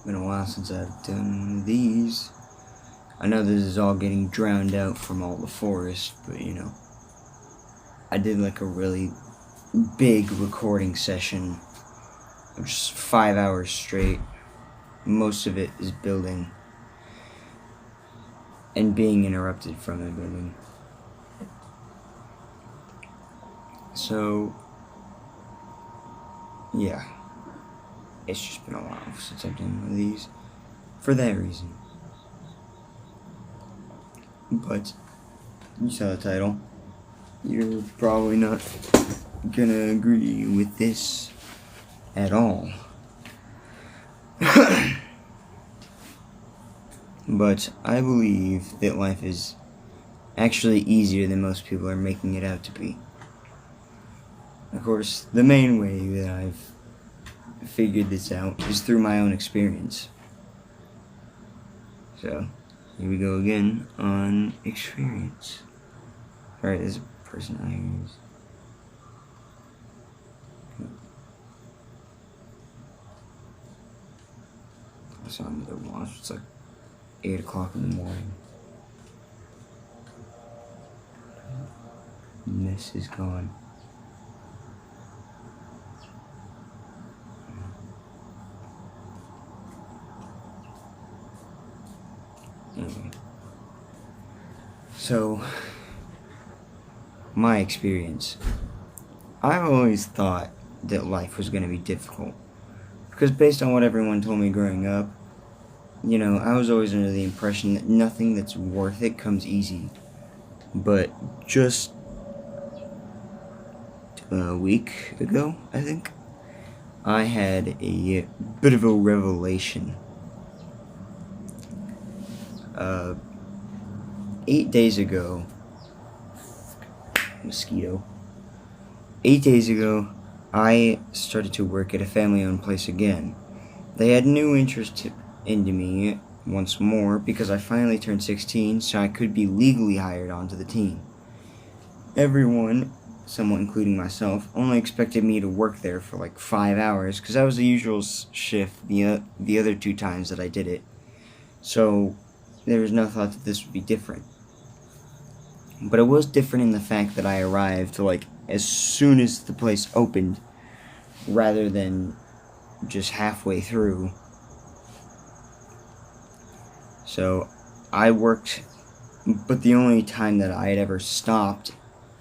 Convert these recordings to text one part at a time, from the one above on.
Been a while since I've done one of these. I know this is all getting drowned out from all the forest, but I did like a really big recording session of just 5 hours straight. Most of it is building and being interrupted from the building. So, yeah. It's just been a while since I've done one of these. For that reason. But, you saw the title. You're probably not gonna agree with this at all. But I believe that life is actually easier than most people are making it out to be. Of course, the main way that I've figured this out is through my own experience. So, here we go again on experience. Alright, there's a person I use. I saw him with a watch. It's like 8 o'clock in the morning. Mess is gone. Anyway. So, my experience. I've always thought that life was going to be difficult. Because based on what everyone told me growing up, I was always under the impression that nothing that's worth it comes easy. But just a week ago, I think, I had a bit of a revelation. 8 days ago, mosquito. 8 days ago, I started to work at a family-owned place again. They had new interest into me once more because I finally turned 16, so I could be legally hired onto the team. Everyone, somewhat including myself, only expected me to work there for like 5 hours because that was the usual shift the other 2 times that I did it. So there was no thought that this would be different. But it was different in the fact that I arrived as soon as the place opened, rather than just halfway through. So I worked, but the only time that I had ever stopped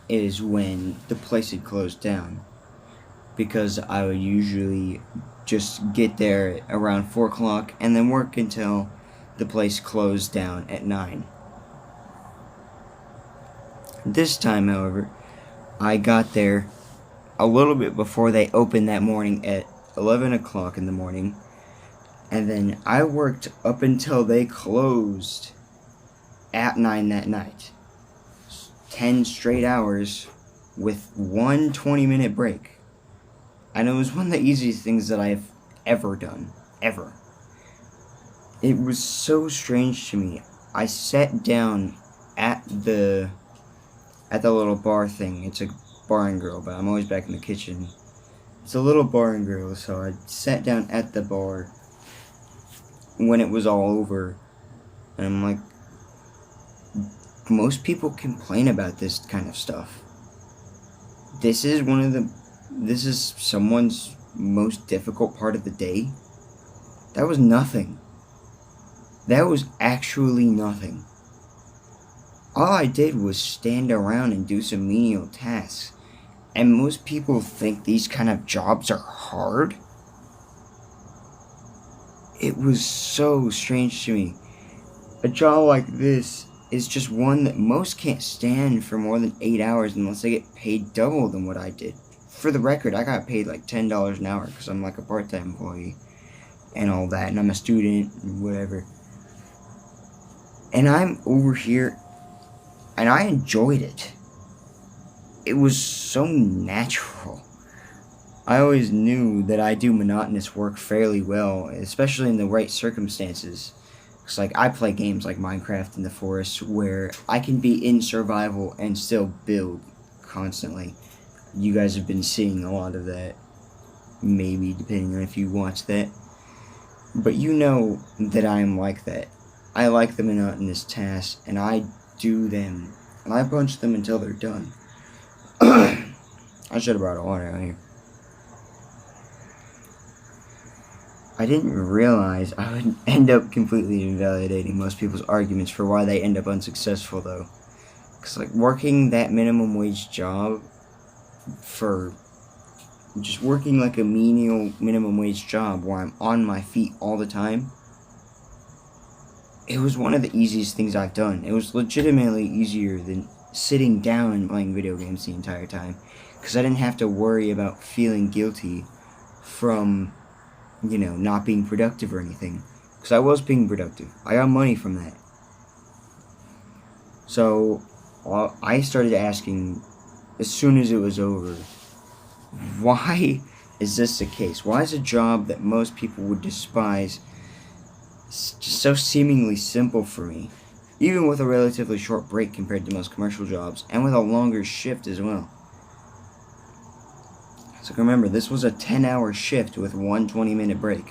is when the place had closed down, because I would usually just get there around 4 o'clock and then work until the place closed down at 9. This time, however, I got there a little bit before they opened that morning at 11 o'clock in the morning, and then I worked up until they closed at 9 that night. 10 straight hours with one 20-minute break. And it was one of the easiest things that I've ever done. Ever. It was so strange to me. I sat down at the little bar thing. It's a bar and grill, but I'm always back in the kitchen. It's a little bar and grill, so I sat down at the bar when it was all over, and I'm like, most people complain about this kind of stuff. This is someone's most difficult part of the day. That was nothing. That was actually nothing. All I did was stand around and do some menial tasks. And most people think these kind of jobs are hard. It was so strange to me. A job like this is just one that most can't stand for more than 8 hours unless they get paid double than what I did. For the record, I got paid like $10 an hour because I'm like a part-time employee and all that, and I'm a student and whatever. And I'm over here, and I enjoyed it. It was so natural. I always knew that I do monotonous work fairly well, especially in the right circumstances. Because, I play games like Minecraft in the forest where I can be in survival and still build constantly. You guys have been seeing a lot of that, maybe, depending on if you watch that. But you know that I am like that. I like the monotonous tasks, and I do them. And I punch them until they're done. I should have brought a water out here. I didn't realize I would end up completely invalidating most people's arguments for why they end up unsuccessful, though. Because, like, working that minimum wage job for just working like a menial minimum wage job where I'm on my feet all the time, it was one of the easiest things I've done. It was legitimately easier than sitting down and playing video games the entire time, because I didn't have to worry about feeling guilty from, not being productive or anything, because I was being productive. I got money from that. So I started asking, as soon as it was over, why is this the case? Why is a job that most people would despise just so seemingly simple for me, even with a relatively short break compared to most commercial jobs, and with a longer shift as well? So remember, this was a 10-hour shift with one 20-minute break.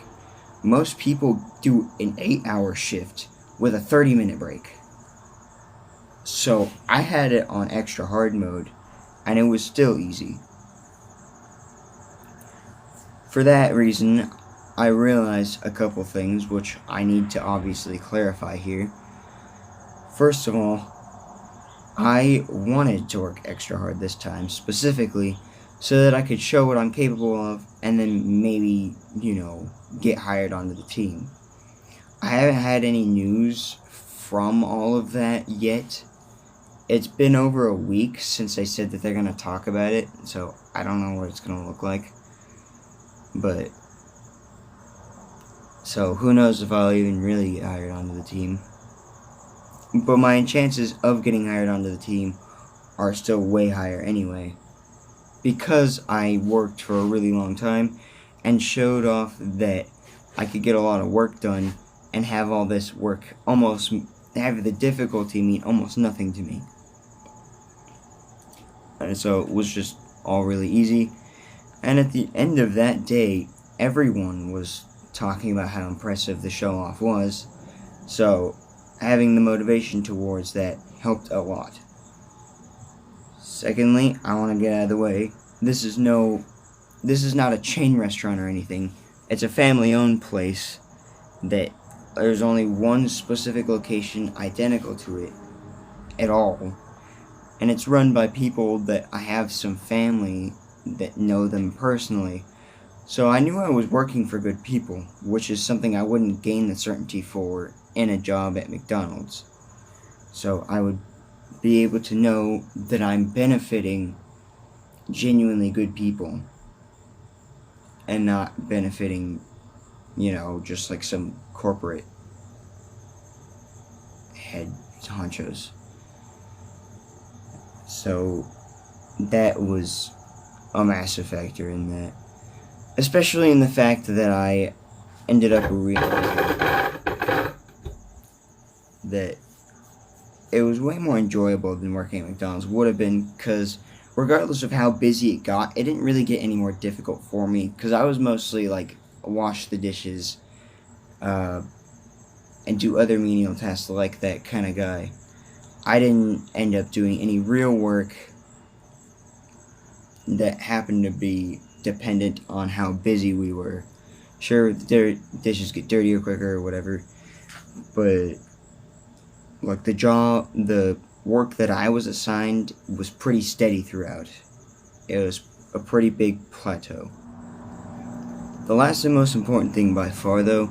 Most people do an 8-hour shift with a 30-minute break. So I had it on extra hard mode, and it was still easy. For that reason, I realized a couple things which I need to obviously clarify here. First of all, I wanted to work extra hard this time, specifically so that I could show what I'm capable of, and then maybe, get hired onto the team. I haven't had any news from all of that yet. It's been over a week since they said that they're going to talk about it, so I don't know what it's going to look like. But, so who knows if I'll even really get hired onto the team. But my chances of getting hired onto the team are still way higher anyway, because I worked for a really long time and showed off that I could get a lot of work done and have all this work have the difficulty mean almost nothing to me. And so it was just all really easy. And at the end of that day, everyone was talking about how impressive the show-off was. So having the motivation towards that helped a lot. Secondly, I want to get out of the way. This is not a chain restaurant or anything. It's a family-owned place that there's only one specific location identical to it at all. And it's run by people that I have some family that know them personally. So I knew I was working for good people, which is something I wouldn't gain the certainty for in a job at McDonald's. So I would be able to know that I'm benefiting genuinely good people and not benefiting, just like some corporate head honchos. So that was a massive factor in that, especially in the fact that I ended up realizing that it was way more enjoyable than working at McDonald's would have been, because regardless of how busy it got, it didn't really get any more difficult for me, because I was mostly like wash the dishes and do other menial tasks like that kind of guy. I didn't end up doing any real work that happened to be dependent on how busy we were. Sure, the dishes get dirtier quicker or whatever, but like the work that I was assigned was pretty steady throughout. It was a pretty big plateau. The last and most important thing by far, though,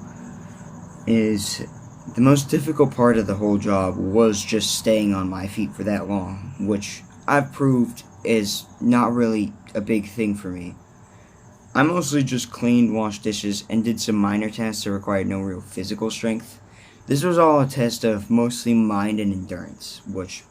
is the most difficult part of the whole job was just staying on my feet for that long, which I've proved is not really a big thing for me. I mostly just cleaned, washed dishes, and did some minor tasks that required no real physical strength. This was all a test of mostly mind and endurance, which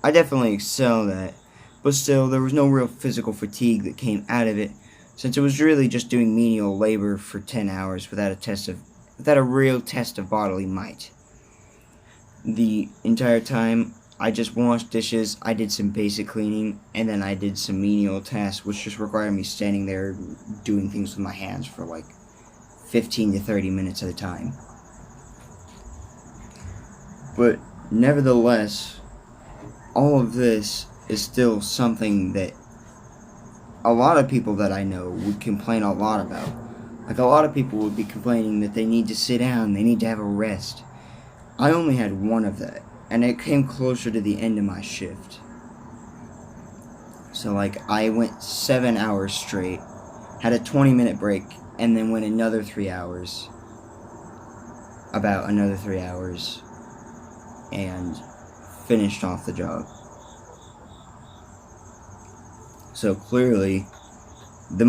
I definitely excelled at, but still there was no real physical fatigue that came out of it, since it was really just doing menial labor for 10 hours without a real test of bodily might. The entire time, I just washed dishes, I did some basic cleaning, and then I did some menial tasks, which just required me standing there doing things with my hands for like 15 to 30 minutes at a time. But nevertheless, all of this is still something that a lot of people that I know would complain a lot about. Like, a lot of people would be complaining that they need to sit down, they need to have a rest. I only had one of that, and it came closer to the end of my shift. So, like, I went 7 hours straight, had a 20-minute break, and then went another 3 hours. About another 3 hours. And finished off the job. So clearly, the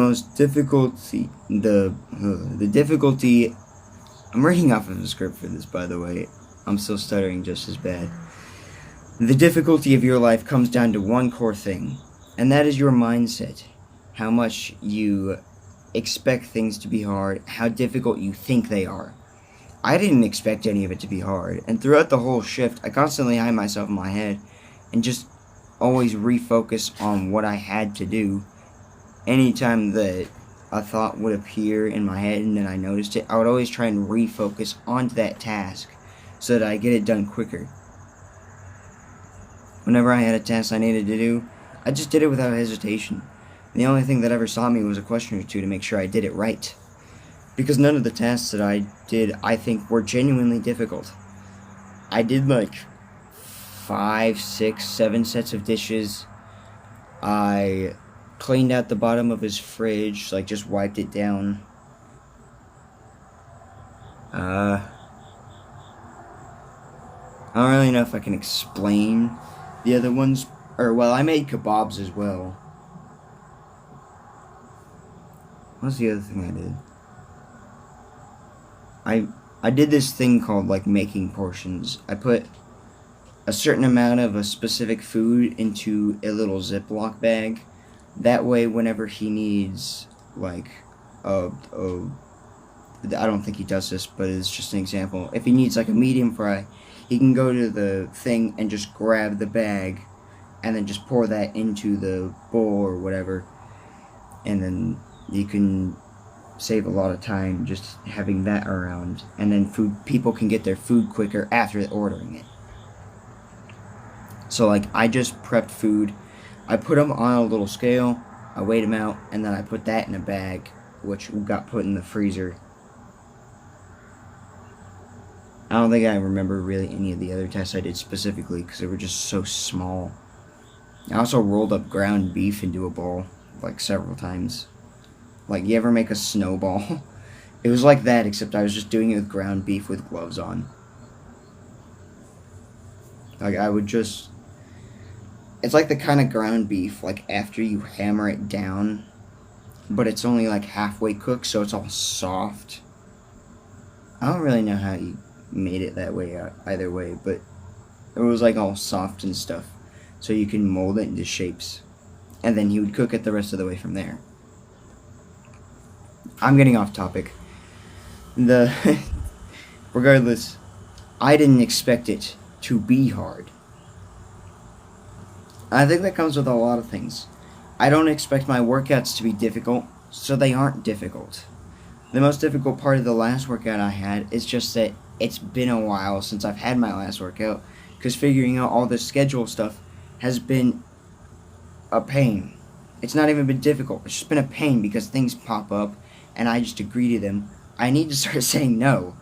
difficulty, I'm reading off of the script for this, by the way. I'm still stuttering just as bad. The difficulty of your life comes down to one core thing, and that is your mindset. How much you expect things to be hard, how difficult you think they are. I didn't expect any of it to be hard, and throughout the whole shift, I constantly had myself in my head and just always refocus on what I had to do. Anytime that a thought would appear in my head and then I noticed it, I would always try and refocus onto that task so that I get it done quicker. Whenever I had a task I needed to do, I just did it without hesitation. The only thing that ever stopped me was a question or two to make sure I did it right. Because none of the tasks that I did, I think, were genuinely difficult. I did like 5, 6, 7 sets of dishes. I cleaned out the bottom of his fridge, like just wiped it down. I don't really know if I can explain the other ones. I made kebabs as well. What's the other thing I did? I did this thing called, like, making portions. I put a certain amount of a specific food into a little Ziploc bag. That way, whenever he needs, like, I don't think he does this, but it's just an example. If he needs, like, a medium fry, he can go to the thing and just grab the bag and then just pour that into the bowl or whatever. And then you can save a lot of time just having that around, and then people can get their food quicker after ordering it. So, like, I just prepped food, I put them on a little scale, I weighed them out, and then I put that in a bag, which got put in the freezer. I don't think I remember really any of the other tests I did specifically, because they were just so small. I also rolled up ground beef into a bowl, like, several times. Like, you ever make a snowball? It was like that, except I was just doing it with ground beef with gloves on. Like, I would just... It's like the kind of ground beef, like, after you hammer it down, but it's only, like, halfway cooked, so it's all soft. I don't really know how you made it that way, either way, but it was, like, all soft and stuff, so you can mold it into shapes. And then he would cook it the rest of the way from there. I'm getting off topic. Regardless, I didn't expect it to be hard. I think that comes with a lot of things. I don't expect my workouts to be difficult, so they aren't difficult. The most difficult part of the last workout I had is just that it's been a while since I've had my last workout, because figuring out all this schedule stuff has been a pain. It's not even been difficult, it's just been a pain because things pop up, and I just agree to them. I need to start saying no.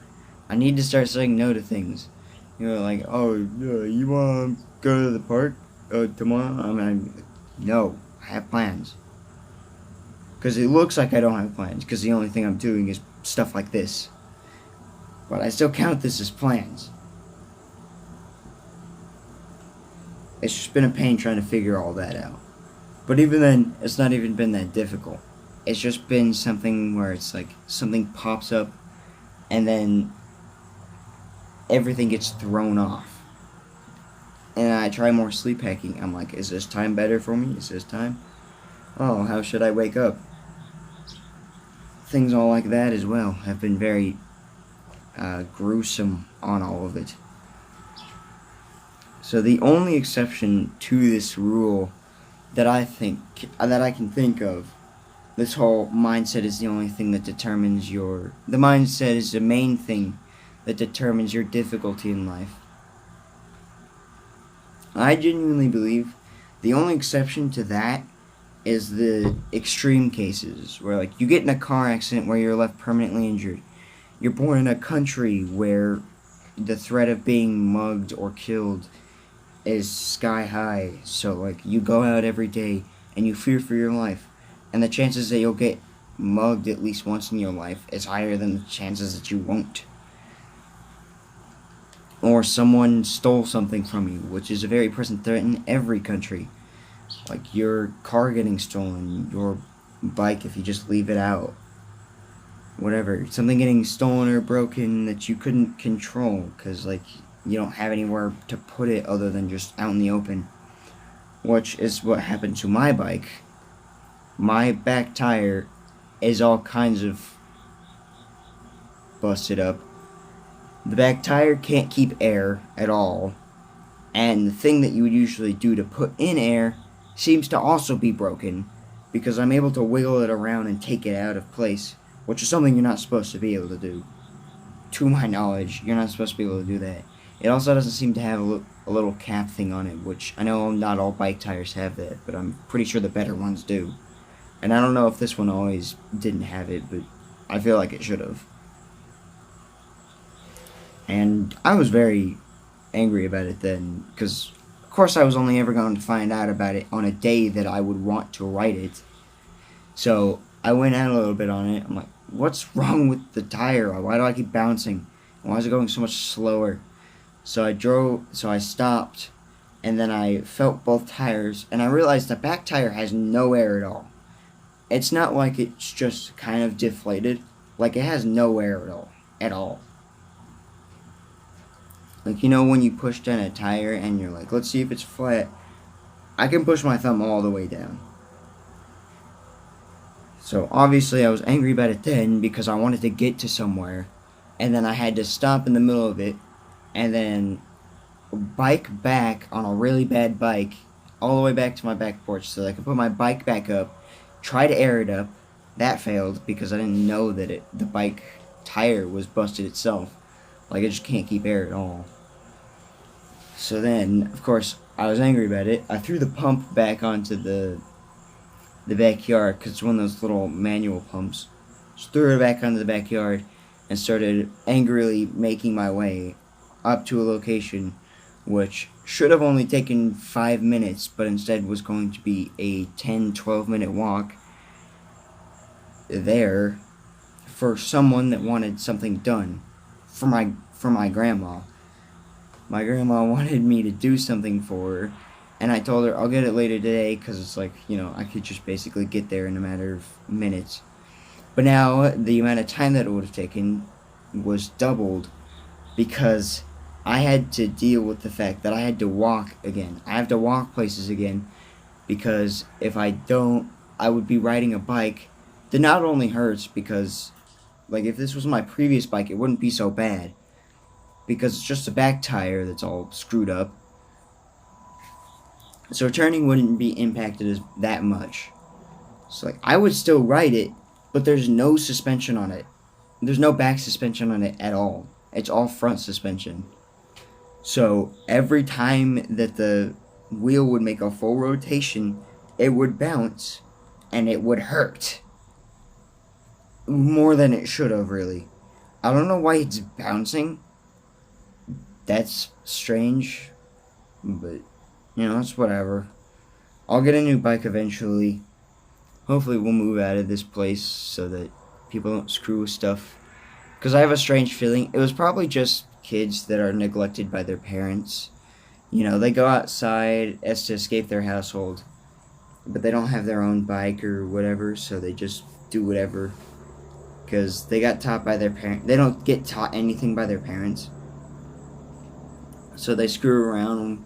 I need to start saying no to things. You know, like, oh, you want to go to the park tomorrow? I mean, no, I have plans. Because it looks like I don't have plans, because the only thing I'm doing is stuff like this. But I still count this as plans. It's just been a pain trying to figure all that out. But even then, it's not even been that difficult. It's just been something where it's like something pops up and then everything gets thrown off. And I try more sleep hacking. I'm like, is this time better for me? Is this time? Oh, how should I wake up? Things all like that as well have been very gruesome on all of it. So the only exception to this rule that I can think of this whole mindset is the only thing that determines the mindset is the main thing that determines your difficulty in life. I genuinely believe the only exception to that is the extreme cases where, like, you get in a car accident where you're left permanently injured. You're born in a country where the threat of being mugged or killed is sky high. So, like, you go out every day and you fear for your life. And the chances that you'll get mugged at least once in your life is higher than the chances that you won't. Or someone stole something from you, which is a very present threat in every country. Like your car getting stolen, your bike if you just leave it out. Whatever. Something getting stolen or broken that you couldn't control because, like, you don't have anywhere to put it other than just out in the open. Which is what happened to my bike. My back tire is all kinds of busted up. The back tire can't keep air at all, and the thing that you would usually do to put in air seems to also be broken, because I'm able to wiggle it around and take it out of place, which is something you're not supposed to be able to do. To my knowledge, you're not supposed to be able to do that. It also doesn't seem to have a little cap thing on it, which I know not all bike tires have that, but I'm pretty sure the better ones do. And I don't know if this one always didn't have it, but I feel like it should have. And I was very angry about it then, because of course I was only ever going to find out about it on a day that I would want to write it. So I went out a little bit on it. I'm like, what's wrong with the tire? Why do I keep bouncing? Why is it going so much slower? So I stopped, and then I felt both tires, and I realized the back tire has no air at all. It's not like it's just kind of deflated. Like, it has no air at all. Like, you know when you push down a tire and you're like, let's see if it's flat. I can push my thumb all the way down. So obviously I was angry about it then because I wanted to get to somewhere. And then I had to stop in the middle of it and then bike back on a really bad bike all the way back to my back porch so that I could put my bike back up, try to air it up. That failed because I didn't know that the bike tire was busted itself. Like, it just can't keep air at all. So then, of course, I was angry about it. I threw the pump back onto the backyard, because it's one of those little manual pumps. Just threw it back onto the backyard and started angrily making my way up to a location which should have only taken 5 minutes, but instead was going to be a 10-12 minute walk there for someone that wanted something done. For my grandma. My grandma wanted me to do something for her, and I told her I'll get it later today because it's like, I could just basically get there in a matter of minutes. But now the amount of time that it would have taken was doubled because I had to deal with the fact that I had to walk again. I have to walk places again because if I don't, I would be riding a bike that not only hurts because, like, if this was my previous bike, it wouldn't be so bad. Because it's just a back tire that's all screwed up. So turning wouldn't be impacted as that much. So, like, I would still ride it, but there's no suspension on it. There's no back suspension on it at all. It's all front suspension. So every time that the wheel would make a full rotation, it would bounce, and it would hurt. More than it should have, really. I don't know why it's bouncing. That's strange. But, it's whatever. I'll get a new bike eventually. Hopefully we'll move out of this place so that people don't screw with stuff. Because I have a strange feeling. It was probably just kids that are neglected by their parents. They go outside as to escape their household. But they don't have their own bike or whatever, so they just do whatever. Because they got taught by their parents. They don't get taught anything by their parents. So they screw around.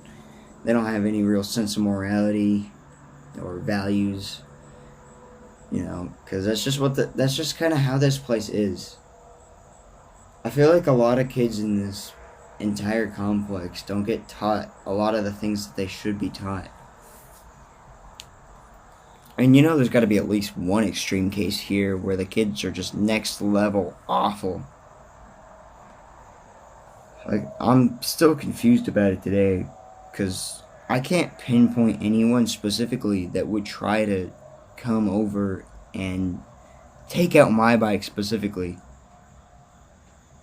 They don't have any real sense of morality or values. Because that's just kind of how this place is. I feel like a lot of kids in this entire complex don't get taught a lot of the things that they should be taught. And you know there's got to be at least one extreme case here where the kids are just next level awful. Like, I'm still confused about it today, because I can't pinpoint anyone specifically that would try to come over and take out my bike specifically.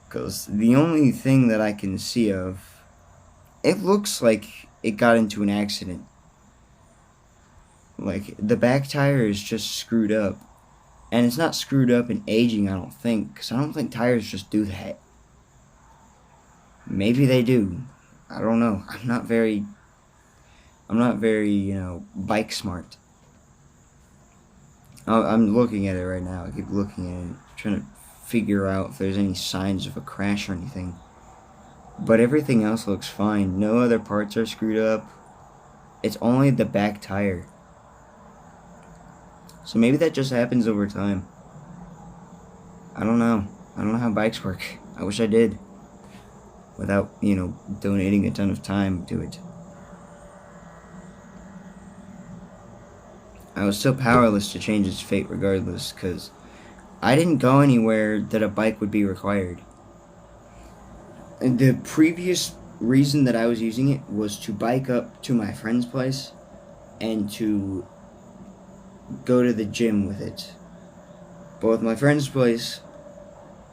Because the only thing that I can see of, it looks like it got into an accident. Like, the back tire is just screwed up. And it's not screwed up in aging, I don't think, because I don't think tires just do that. Maybe they do. I don't know. I'm not very, bike smart. I'm looking at it right now. I keep looking at it, trying to figure out if there's any signs of a crash or anything. But everything else looks fine. No other parts are screwed up. It's only the back tire. So maybe that just happens over time. I don't know. I don't know how bikes work. I wish I did. Without, donating a ton of time to it. I was still powerless to change its fate regardless, because I didn't go anywhere that a bike would be required. And the previous reason that I was using it was to bike up to my friend's place and to go to the gym with it. But with my friend's place,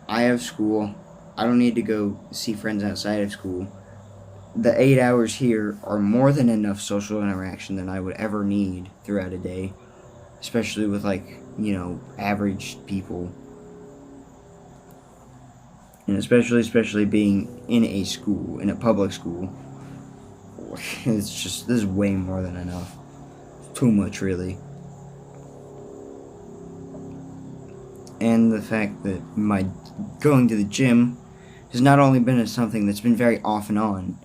I have school. I don't need to go see friends outside of school. The 8 hours here are more than enough social interaction than I would ever need throughout a day. Especially with, average people. And especially being in a school, in a public school. This is way more than enough. Too much, really. And the fact that my going to the gym has not only been something that's been very off and on,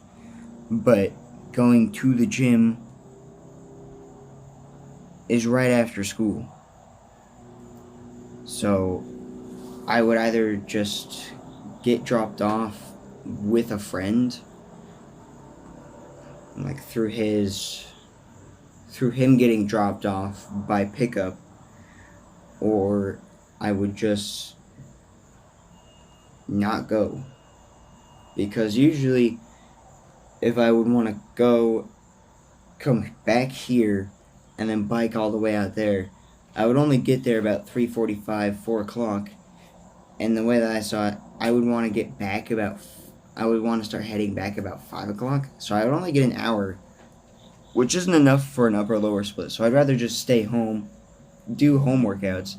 but going to the gym is right after school. So I would either just get dropped off with a friend, like through him getting dropped off by pickup, or I would just not go. Because usually, if I would want to come back here, and then bike all the way out there, I would only get there about 3:45, 4 o'clock. And the way that I saw it, I would want to start heading back about 5 o'clock. So I would only get an hour, which isn't enough for an upper-lower split. So I'd rather just stay home, do home workouts,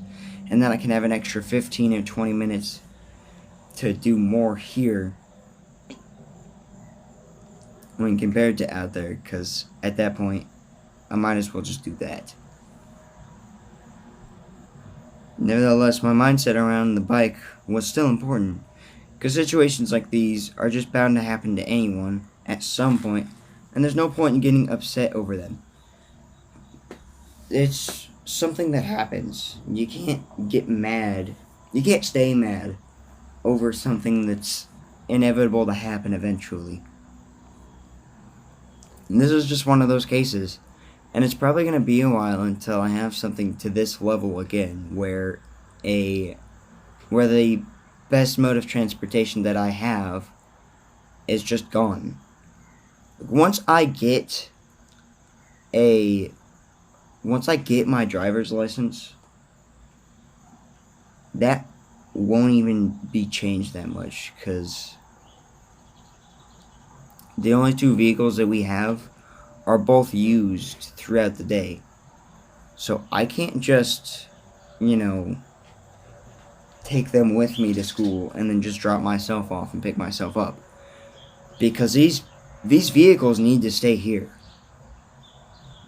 and then I can have an extra 15 or 20 minutes to do more here when compared to out there, because at that point, I might as well just do that. Nevertheless, my mindset around the bike was still important, because situations like these are just bound to happen to anyone at some point, and there's no point in getting upset over them. It's something that happens. You can't get mad. You can't stay mad over something that's inevitable to happen eventually. And this is just one of those cases. And it's probably going to be a while until I have something to this level again, where the best mode of transportation that I have is just gone. Once I get my driver's license, that won't even be changed that much, because the only two vehicles that we have are both used throughout the day. So I can't just, take them with me to school and then just drop myself off and pick myself up. Because these vehicles need to stay here.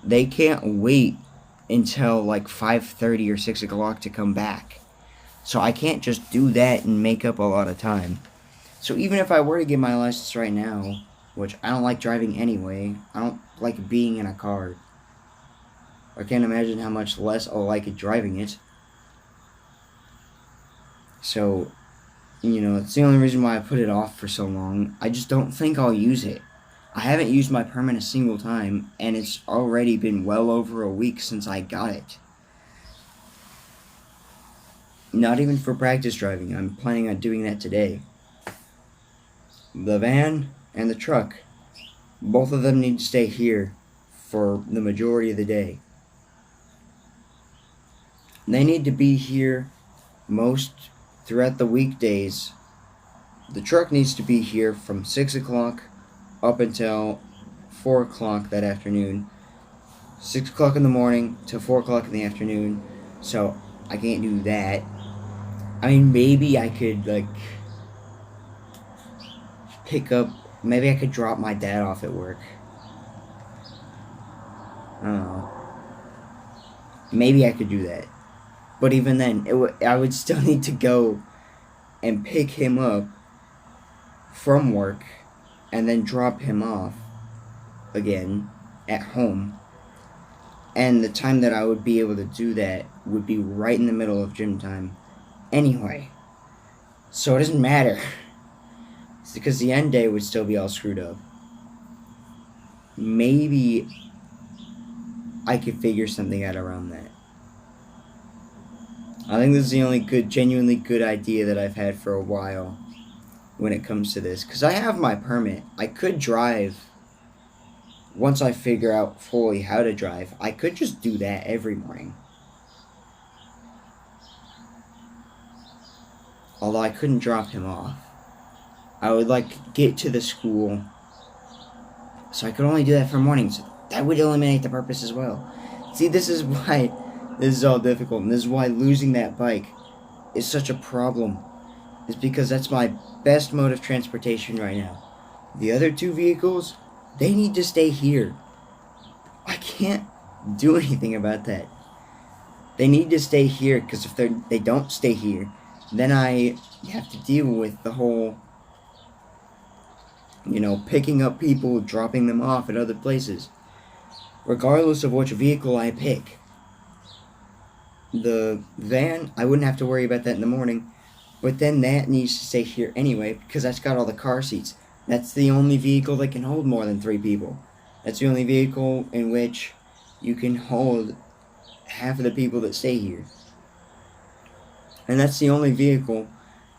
They can't wait until like 5:30 or 6 o'clock to come back. So I can't just do that and make up a lot of time. So even if I were to get my license right now, which I don't like driving anyway, I don't like being in a car. I can't imagine how much less I'll like it driving it. So, it's the only reason why I put it off for so long. I just don't think I'll use it. I haven't used my permit a single time, and it's already been well over a week since I got it. Not even for practice driving. I'm planning on doing that today. The van and the truck, both of them need to stay here for the majority of the day. They need to be here most throughout the weekdays. The truck needs to be here from 6 o'clock up until 4 o'clock that afternoon. 6 o'clock in the morning to 4 o'clock in the afternoon. So I can't do that. I mean, maybe I could, maybe I could drop my dad off at work. I don't know. Maybe I could do that. But even then, I would still need to go and pick him up from work and then drop him off again at home. And the time that I would be able to do that would be right in the middle of gym time anyway. So it doesn't matter. It's because the end day would still be all screwed up. Maybe I could figure something out around that. I think this is the only genuinely good idea that I've had for a while when it comes to this. Because I have my permit. I could drive. Once I figure out fully how to drive, I could just do that every morning. Although I couldn't drop him off. I would get to the school. So I could only do that for mornings. That would eliminate the purpose as well. See, this is why this is all difficult. And this is why losing that bike is such a problem. It's because that's my best mode of transportation right now. The other two vehicles, they need to stay here. I can't do anything about that. They need to stay here, because if they don't stay here, then I have to deal with the whole, picking up people, dropping them off at other places. Regardless of which vehicle I pick. The van, I wouldn't have to worry about that in the morning, but then that needs to stay here anyway, because that's got all the car seats. That's the only vehicle that can hold more than 3 people. That's the only vehicle in which you can hold half of the people that stay here. And that's the only vehicle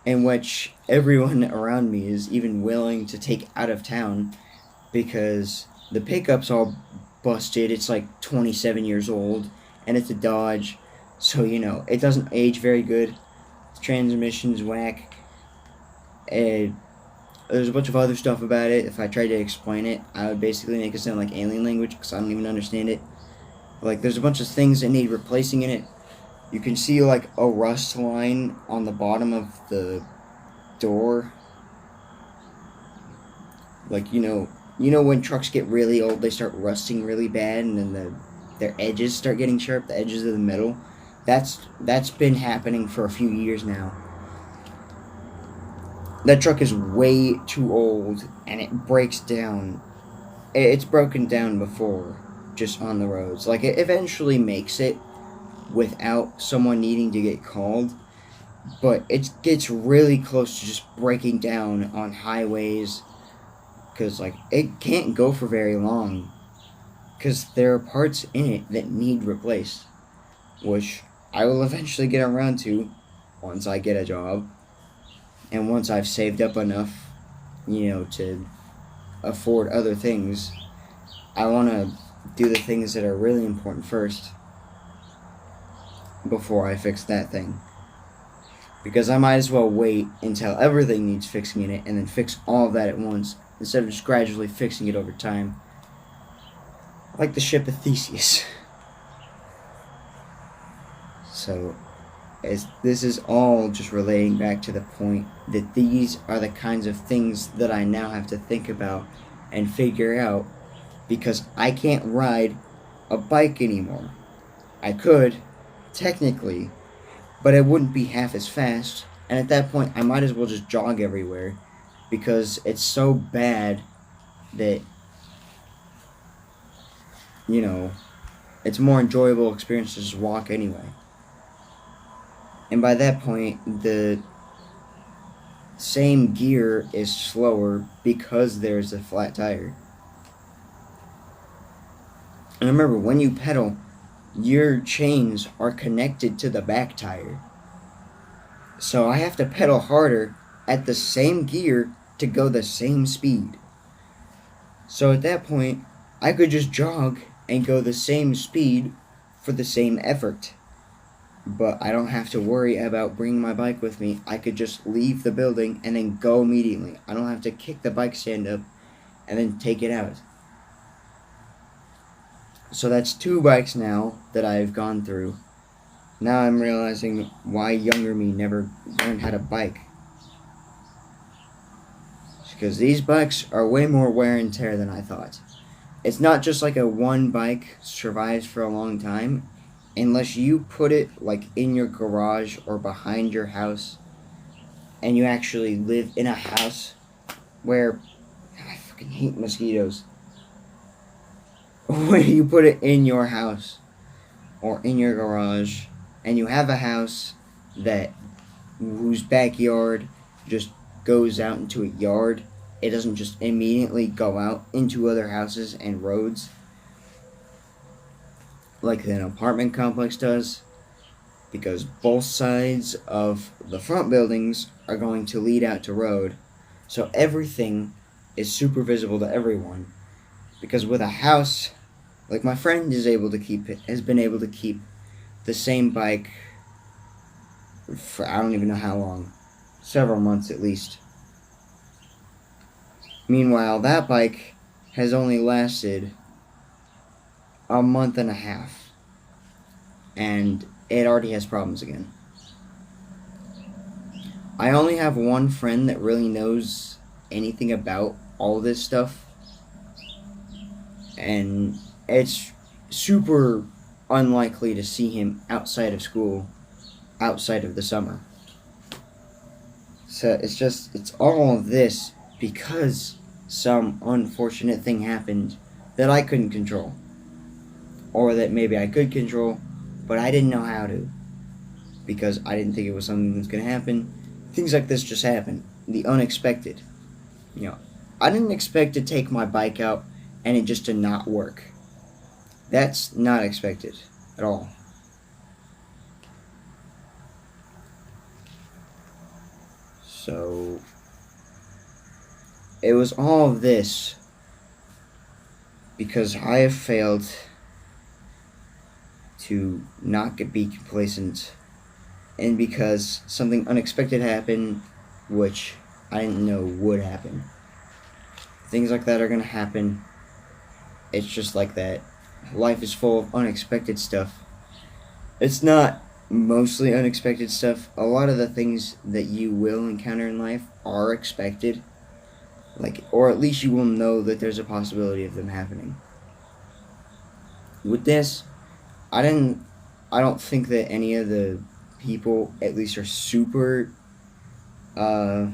in which everyone around me is even willing to take out of town, because the pickup's all busted. It's 27 years old, and it's a Dodge, so it doesn't age very good. The transmission's whack. There's a bunch of other stuff about it. If I tried to explain it, I would basically make it sound like alien language, because I don't even understand it. There's a bunch of things that need replacing in it. You can see a rust line on the bottom of the door. When trucks get really old, they start rusting really bad, and then their edges start getting sharp, the edges of the metal. That's been happening for a few years now. That truck is way too old, and it breaks down. It's broken down before, just on the roads. It eventually makes it without someone needing to get called, but it gets really close to just breaking down on highways, because it can't go for very long, because there are parts in it that need replaced, which I will eventually get around to once I get a job, and once I've saved up enough, to afford other things. I want to do the things that are really important first before I fix that thing. Because I might as well wait until everything needs fixing in it and then fix all of that at once, instead of just gradually fixing it over time. Like the ship of Theseus. So, this is all just relating back to the point that these are the kinds of things that I now have to think about and figure out, because I can't ride a bike anymore. I could, technically, but it wouldn't be half as fast, and at that point I might as well just jog everywhere, because it's so bad that, it's a more enjoyable experience to just walk anyway. And by that point, the same gear is slower because there's a flat tire. And remember, when you pedal, your chains are connected to the back tire. So I have to pedal harder at the same gear to go the same speed. So at that point, I could just jog and go the same speed for the same effort. But I don't have to worry about bringing my bike with me. I could just leave the building and then go immediately. I don't have to kick the bike stand up and then take it out. So that's 2 bikes now that I've gone through. Now I'm realizing why younger me never learned how to bike. Because these bikes are way more wear and tear than I thought. It's not just like a one bike survives for a long time, unless you put it like in your garage or behind your house, and you actually live in a house where, I fucking hate mosquitoes. When you put it in your house or in your garage, and you have a house that whose backyard just goes out into a yard, it doesn't just immediately go out into other houses and roads like an apartment complex does, because both sides of the front buildings are going to lead out to road, so everything is super visible to everyone. Because with a house, like my friend has been able to keep the same bike for I don't even know how long, several months at least. Meanwhile, that bike has only lasted a month and a half, and it already has problems again. I only have one friend that really knows anything about all this stuff, and it's super unlikely to see him outside of school, outside of the summer. So it's all of this because some unfortunate thing happened that I couldn't control. Or that maybe I could control, but I didn't know how to. Because I didn't think it was something that was going to happen. Things like this just happen. The unexpected. I didn't expect to take my bike out and it just to not work. That's not expected at all. So it was all of this because I have failed to not be complacent, and because something unexpected happened, which I didn't know would happen. Things like that are going to happen. It's just like that. Life is full of unexpected stuff. It's not mostly unexpected stuff. A lot of the things that you will encounter in life are expected. Or at least you will know that there's a possibility of them happening. With this, I don't think that any of the people, at least, are super, they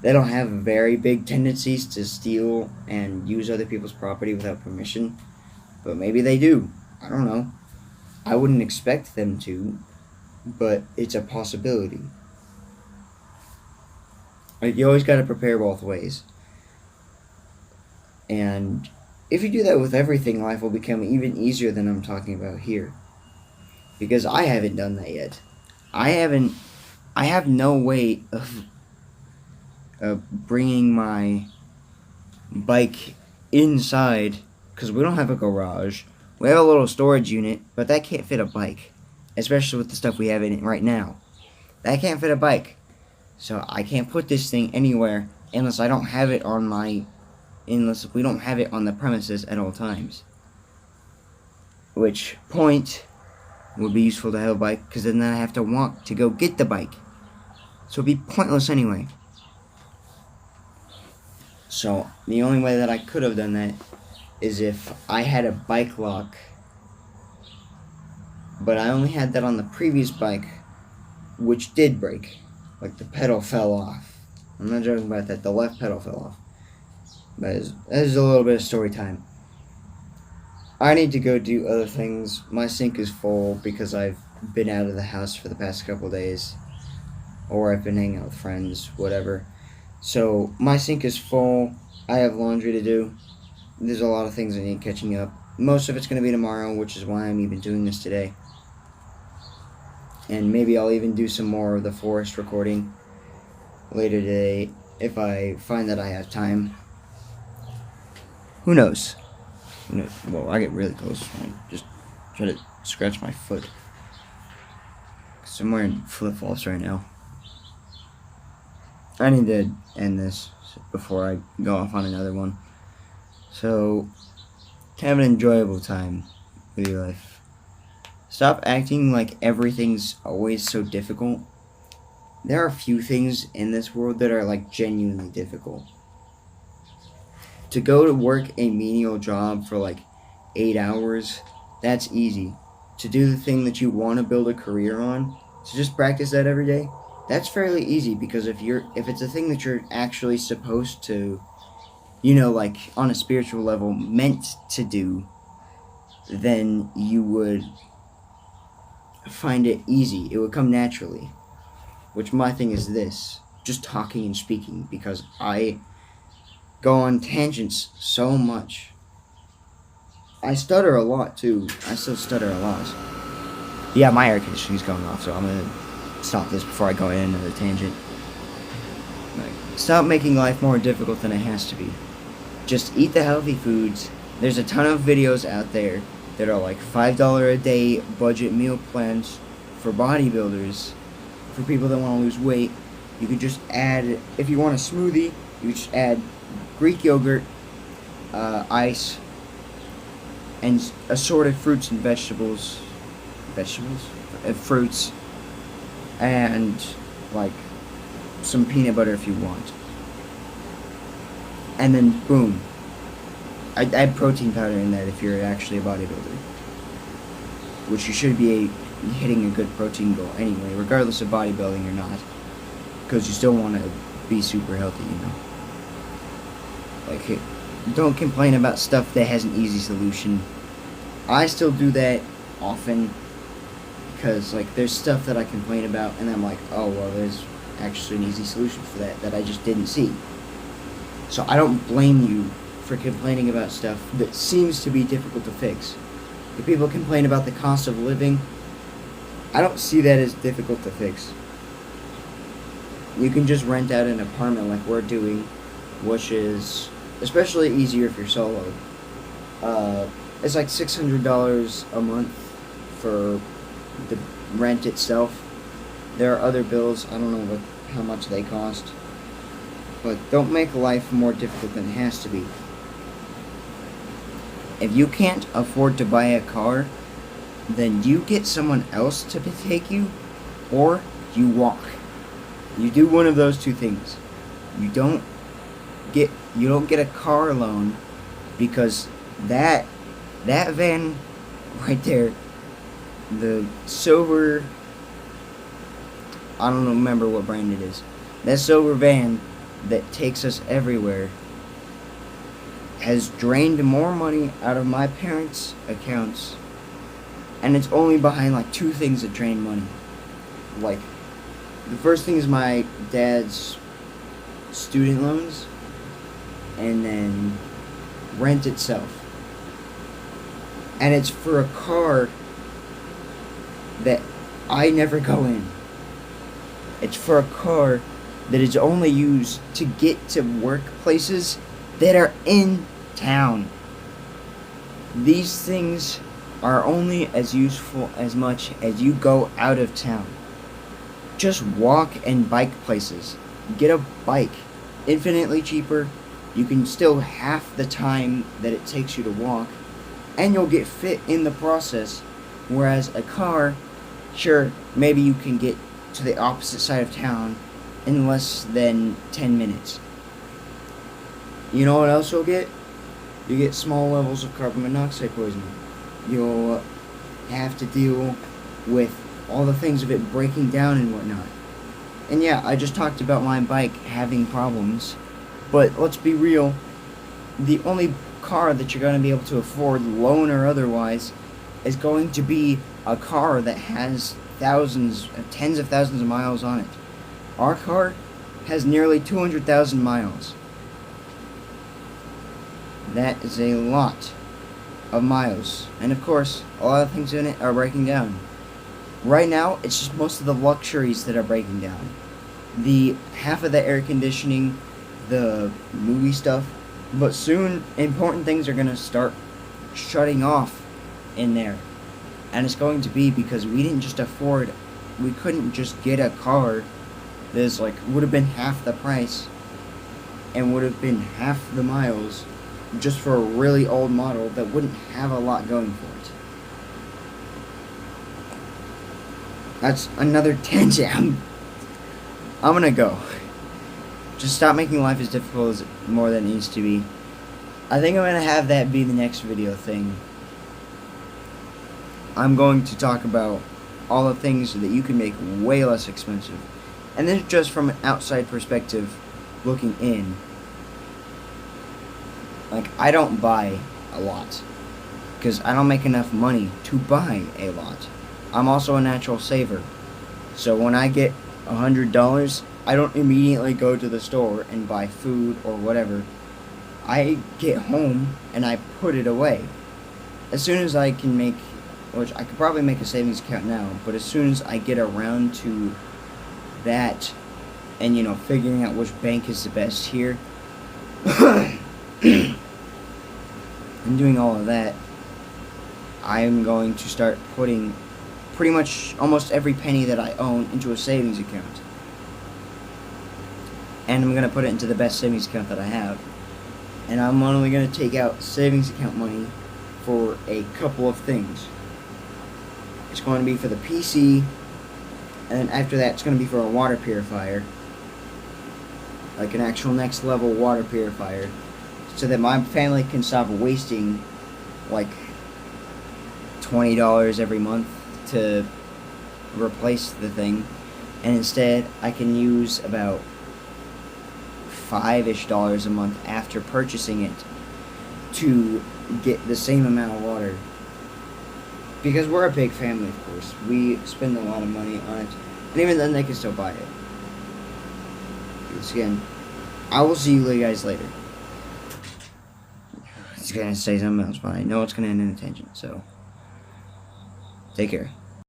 don't have very big tendencies to steal and use other people's property without permission. But maybe they do. I don't know. I wouldn't expect them to, but it's a possibility. You always got to prepare both ways. And if you do that with everything, life will become even easier than I'm talking about here. Because I haven't done that yet. I have no way of bringing my bike inside, because we don't have a garage. We have a little storage unit, but that can't fit a bike, especially with the stuff we have in it right now. That can't fit a bike, so I can't put this thing anywhere unless we don't have it on the premises at all times. Which point would be useful to have a bike, because then I have to walk to go get the bike, so it'd be pointless anyway. So the only way that I could have done that is if I had a bike lock, but I only had that on the previous bike, which did break. Like, the pedal fell off. I'm not joking about that. The left pedal fell off. But that is a little bit of story time. I need to go do other things. My sink is full because I've been out of the house for the past couple days, or I've been hanging out with friends, whatever. So my sink is full. I have laundry to do. There's a lot of things I need catching up. Most of it's going to be tomorrow, which is why I'm even doing this today. And maybe I'll even do some more of the forest recording later today if I find that I have time. Who knows? Well, I get really close. I just try to scratch my foot. Because I'm wearing flip-flops right now. I need to end this before I go off on another one. So, have an enjoyable time with your life. Stop acting like everything's always so difficult. There are few things in this world that are like genuinely difficult. To go to work a menial job for like 8 hours, that's easy. To do the thing that you want to build a career on, to just practice that every day, that's fairly easy, because if it's a thing that you're actually supposed to, like on a spiritual level, meant to do, then you would find it easy. It would come naturally. Which my thing is this, just talking and speaking, because I go on tangents so much. I stutter a lot too. I still stutter a lot. Yeah, my air conditioning's going off, so I'm gonna stop this before I go in another tangent. Stop making life more difficult than it has to be. Just eat the healthy foods. There's a ton of videos out there that are like $5 a day budget meal plans for bodybuilders, for people that want to lose weight. You could just add, if you want a smoothie, you just add Greek yogurt, ice, and assorted fruits and vegetables, fruits, and like some peanut butter if you want. And then boom. I add protein powder in that if you're actually a bodybuilder, which you should be hitting a good protein goal anyway, regardless of bodybuilding or not, because you still want to be super healthy, Like, don't complain about stuff that has an easy solution. I still do that often, because like there's stuff that I complain about and I'm like, oh well, there's actually an easy solution for that I just didn't see. So I don't blame you for complaining about stuff that seems to be difficult to fix. If people complain about the cost of living, I don't see that as difficult to fix. You can just rent out an apartment like we're doing, which is especially easier if you're solo. It's like $600 a month for the rent itself. There are other bills, I don't know how much they cost. But don't make life more difficult than it has to be. If you can't afford to buy a car, then you get someone else to take you, or you walk. You do one of those two things. You don't get a car loan, because that van right there, the silver, I don't remember what brand it is, that silver van that takes us everywhere has drained more money out of my parents' accounts, and it's only behind like two things that drain money. Like, the first thing is my dad's student loans, and then rent itself. And it's for a car that I never go in. It's for a car that is only used to get to workplaces that are in town. These things are only as useful as much as you go out of town. Just walk and bike places. Get a bike. Infinitely cheaper. You can still half the time that it takes you to walk, and you'll get fit in the process. Whereas a car, sure, maybe you can get to the opposite side of town in less than 10 minutes. You know what else you'll get? You get small levels of carbon monoxide poisoning. You'll have to deal with all the things of it breaking down and whatnot. And yeah, I just talked about my bike having problems, but let's be real, the only car that you're going to be able to afford, loan or otherwise, is going to be a car that has tens of thousands of miles on it. Our car has nearly 200,000 miles. That is a lot of miles. And of course, a lot of things in it are breaking down. Right now, it's just most of the luxuries that are breaking down. The half of the air conditioning, the movie stuff, but soon important things are gonna start shutting off in there. And it's going to be because we didn't just afford, we couldn't just get a car that's like, would have been half the price and would have been half the miles just for a really old model that wouldn't have a lot going for it. That's another tangent. I'm gonna go. Just stop making life as difficult as more than it needs to be. I think I'm gonna have that be the next video thing. I'm going to talk about all the things that you can make way less expensive. And this is just from an outside perspective looking in. Like, I don't buy a lot because I don't make enough money to buy a lot. I'm also a natural saver. So when I get $100, I don't immediately go to the store and buy food or whatever. I get home and I put it away. As soon as I can make, which I could probably make a savings account now, but as soon as I get around to that and, you know, figuring out which bank is the best here and doing all of that, I'm going to start putting pretty much almost every penny that I own into a savings account. And I'm going to put it into the best savings account that I have. And I'm only going to take out savings account money for a couple of things. It's going to be for the PC, and then after that it's going to be for a water purifier. Like an actual next level water purifier. So that my family can stop wasting like $20 every month to replace the thing. And instead I can use about $5-ish a month after purchasing it to get the same amount of water. Because we're a big family, of course. We spend a lot of money on it. And even then, they can still buy it. Once again, I will see you guys later. I was going to say something else, but I know it's going to end in a tangent, so take care.